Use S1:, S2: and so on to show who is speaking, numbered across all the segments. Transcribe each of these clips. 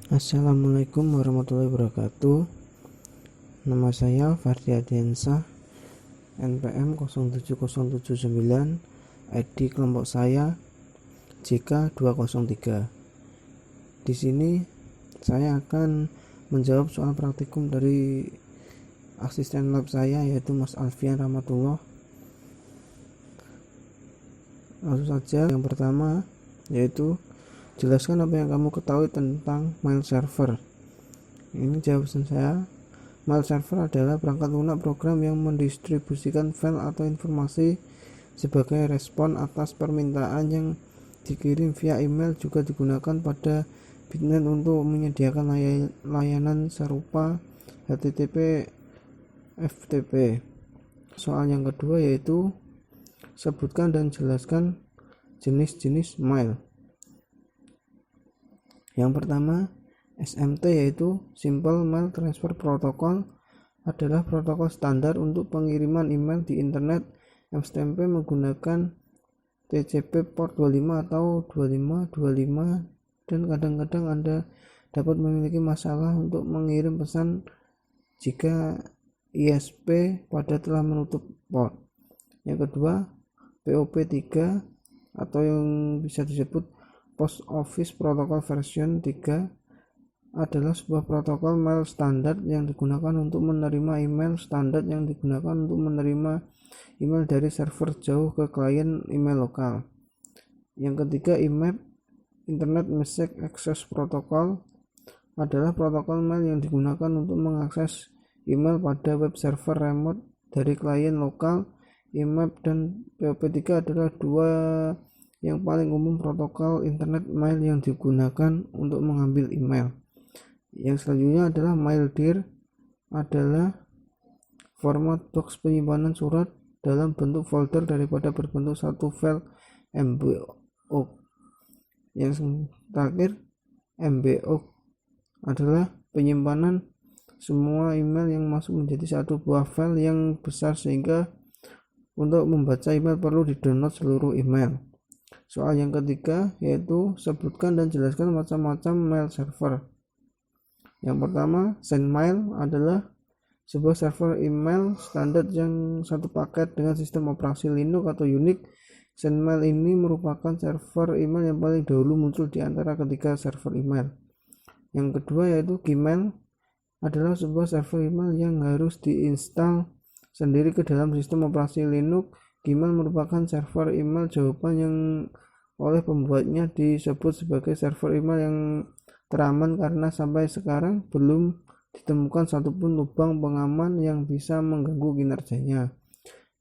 S1: Assalamualaikum warahmatullahi wabarakatuh. Nama saya Fardi Adiansyah, NPM 07079, ID kelompok saya JK203. Di sini saya akan menjawab soal praktikum dari asisten lab saya, yaitu Mas Alfian Rahmatullah. Langsung saja, yang pertama yaitu jelaskan apa yang kamu ketahui tentang mail server. Ini jawaban saya. Mail server adalah perangkat lunak program yang mendistribusikan file atau informasi sebagai respon atas permintaan yang dikirim via email. Juga digunakan pada Bitnet untuk menyediakan layanan serupa HTTP, FTP. Soal yang kedua yaitu sebutkan dan jelaskan jenis-jenis mail. Yang pertama, SMT yaitu Simple Mail Transfer Protocol, adalah protokol standar untuk pengiriman email di internet. SMTP menggunakan TCP port 25 atau 2525, dan kadang-kadang Anda dapat memiliki masalah untuk mengirim pesan jika ISP pada telah menutup port. Yang kedua, POP3 atau yang bisa disebut Post Office Protocol version 3 adalah sebuah protokol mail standar yang digunakan untuk menerima email standar yang digunakan untuk menerima email dari server jauh ke klien email lokal. Yang ketiga, IMAP Internet Message Access Protocol adalah protokol mail yang digunakan untuk mengakses email pada web server remote dari klien lokal. IMAP dan POP3 adalah dua yang paling umum protokol internet mail yang digunakan untuk mengambil email. Yang selanjutnya adalah MailDir, adalah format box penyimpanan surat dalam bentuk folder daripada berbentuk satu file MBO. Yang terakhir, MBO adalah penyimpanan semua email yang masuk menjadi satu buah file yang besar, sehingga untuk membaca email perlu di-download seluruh email. Soal yang ketiga yaitu sebutkan dan jelaskan macam-macam mail server. Yang pertama, SendMail adalah sebuah server email standar yang satu paket dengan sistem operasi Linux atau Unix. SendMail ini merupakan server email yang paling dahulu muncul di antara ketiga server email. Yang kedua yaitu Gmail, adalah sebuah server email yang harus diinstal sendiri ke dalam sistem operasi Linux. Gmail merupakan server email jawaban yang oleh pembuatnya disebut sebagai server email yang teraman karena sampai sekarang belum ditemukan satupun lubang pengaman yang bisa mengganggu kinerjanya.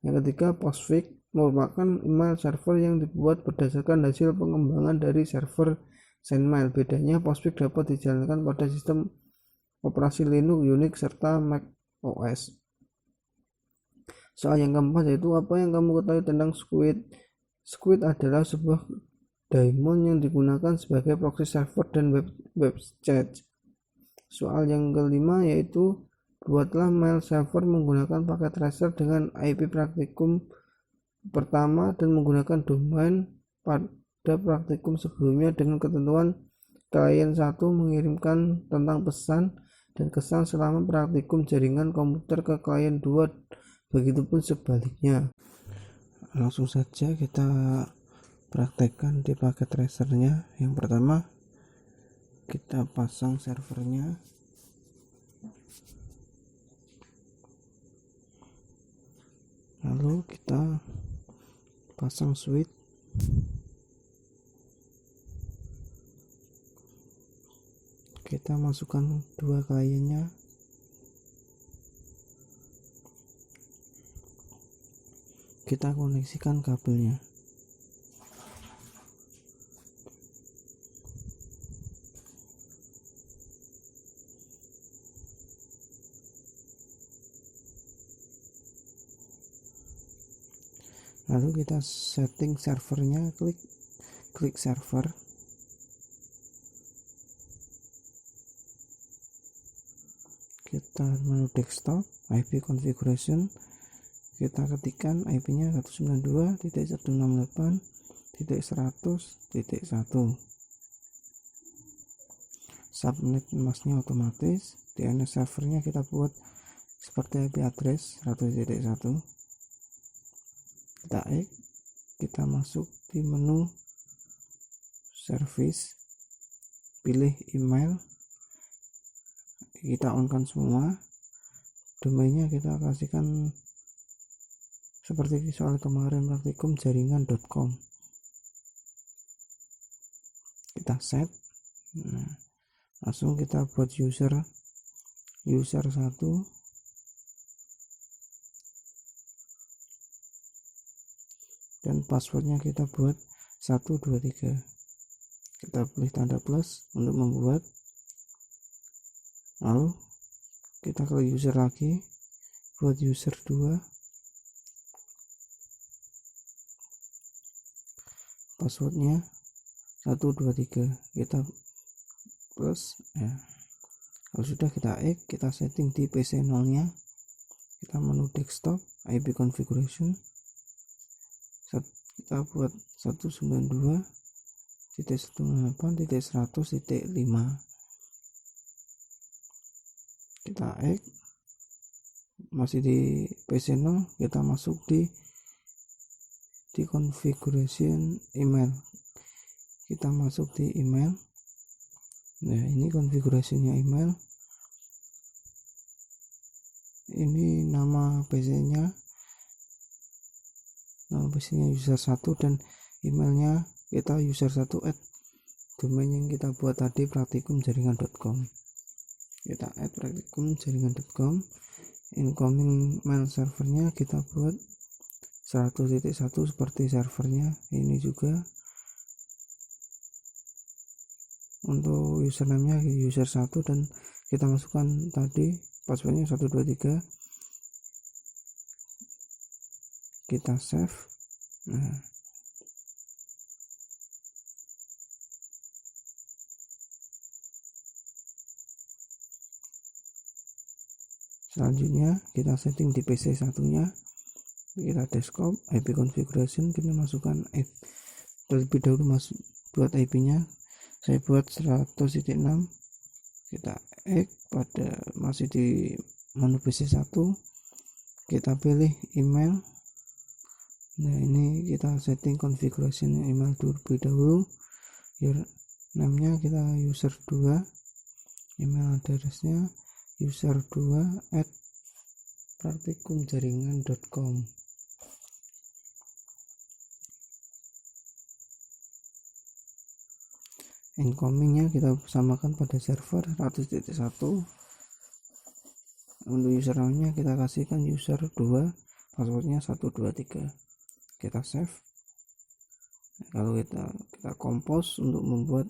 S1: Yang ketiga, Postfix merupakan email server yang dibuat berdasarkan hasil pengembangan dari server SendMail. Bedanya, Postfix dapat dijalankan pada sistem operasi Linux, Unix, serta Mac OS. Soal yang keempat yaitu apa yang kamu ketahui tentang Squid. Squid adalah sebuah daemon yang digunakan sebagai proxy server dan web chat. Soal yang kelima yaitu buatlah mail server menggunakan paket tracer dengan IP praktikum pertama dan menggunakan domain pada praktikum sebelumnya dengan ketentuan klien 1 mengirimkan tentang pesan dan kesan selama praktikum jaringan komputer ke klien 2, begitupun sebaliknya. Langsung saja kita praktekkan di paket tracernya. Yang pertama, kita pasang servernya, lalu kita pasang switch, kita masukkan dua kliennya, kita koneksikan kabelnya. Lalu kita setting servernya, klik server. Kita menu desktop, IP configuration, kita ketikkan IP-nya 192.168.100.1. subnet masknya otomatis. DNS servernya kita buat seperti IP address 100.1. Kita X, kita masuk di menu service, pilih email, kita on kan semua. Domainnya kita kasihkan seperti soal kemarin, praktikum jaringan.com. Kita set. Nah, langsung kita buat user 1, dan passwordnya kita buat 123. Kita pilih tanda plus untuk membuat, lalu kita ke user lagi, buat user 2, passwordnya 123, kita plus ya. Kalau sudah kita X, kita setting di PC 0 nya, kita menu desktop, IP configuration, kita buat 192.168.100.5. kita X, masih di PC 0, kita masuk di configuration email, kita masuk di email. Nah, ini konfigurasinya email, ini nama PC-nya user 1, dan emailnya kita user 1 @ domain yang kita buat tadi, praktikumjaringan.com. Kita add praktikumjaringan.com. Incoming mail servernya kita buat 100.1 seperti servernya ini juga. Untuk username-nya user 1, dan kita masukkan tadi passwordnya 123. Kita save. Nah, selanjutnya kita setting di PC 1-nya, kita desktop, IP configuration, kita masukkan terlebih dahulu buat IP-nya. Saya buat 100.6. Kita X, pada masih di menu PC 1, kita pilih email. Nah, ini kita setting configuration email terlebih dahulu. Namanya kita user 2, email addressnya user 2 @ praktikumjaringan.com. Incomingnya kita samakan pada server 100.1. Untuk username-nya kita kasihkan user 2, passwordnya 123. Kita save. Kalau kita compose untuk membuat,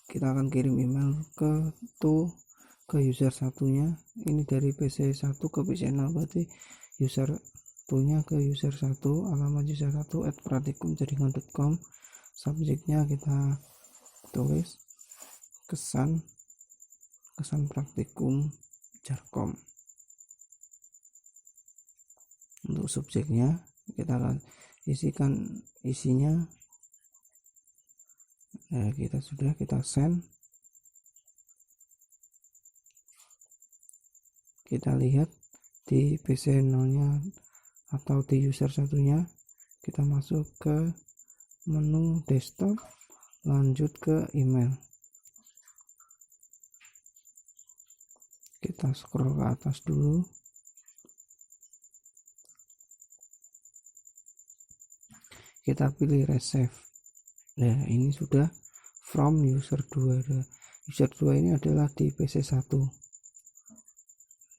S1: kita akan kirim email ke user 1-nya. Ini dari PC 1 ke PC 0, berarti user 2-nya ke user 1, alamat user 1 @ praktikumjaringan.com. Subjeknya kita tulis kesan praktikum jarkom. Untuk subjeknya kita akan isikan isinya. Nah, kita send. Kita lihat di PC 0-nya atau di user 1-nya, kita masuk ke menu desktop, lanjut ke email, kita scroll ke atas dulu, kita pilih resave. Nah, ini sudah from user 2. User 2 ini adalah di PC 1,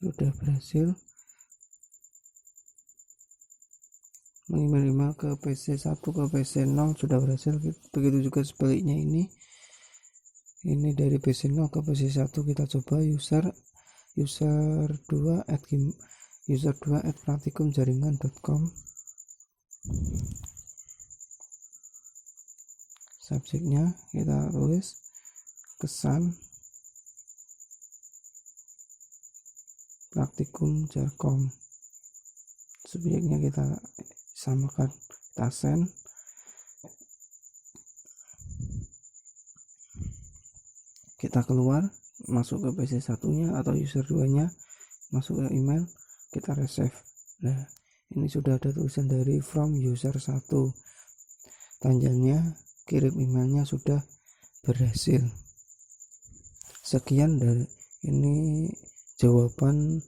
S1: sudah berhasil mengirim email ke PC 1 ke PC 0, sudah berhasil. Begitu juga sebaliknya, ini dari PC 0 ke PC 1. Kita coba user 2 @ praktikumjaringan.com. Subjeknya kita tulis kesan praktikum jarkom. Subjeknya kita samakan, kita send. kita keluar, masuk ke PC 1-nya atau user 2-nya, masuk ke email, kita resave. Nah, ini sudah ada tulisan dari from user 1, tandanya kirim emailnya sudah berhasil. Sekian dari ini jawaban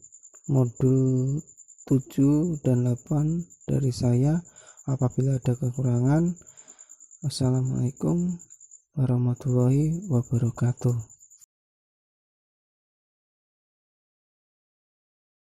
S1: modul 7 dan 8 dari saya. Apabila ada kekurangan, wassalamualaikum warahmatullahi wabarakatuh.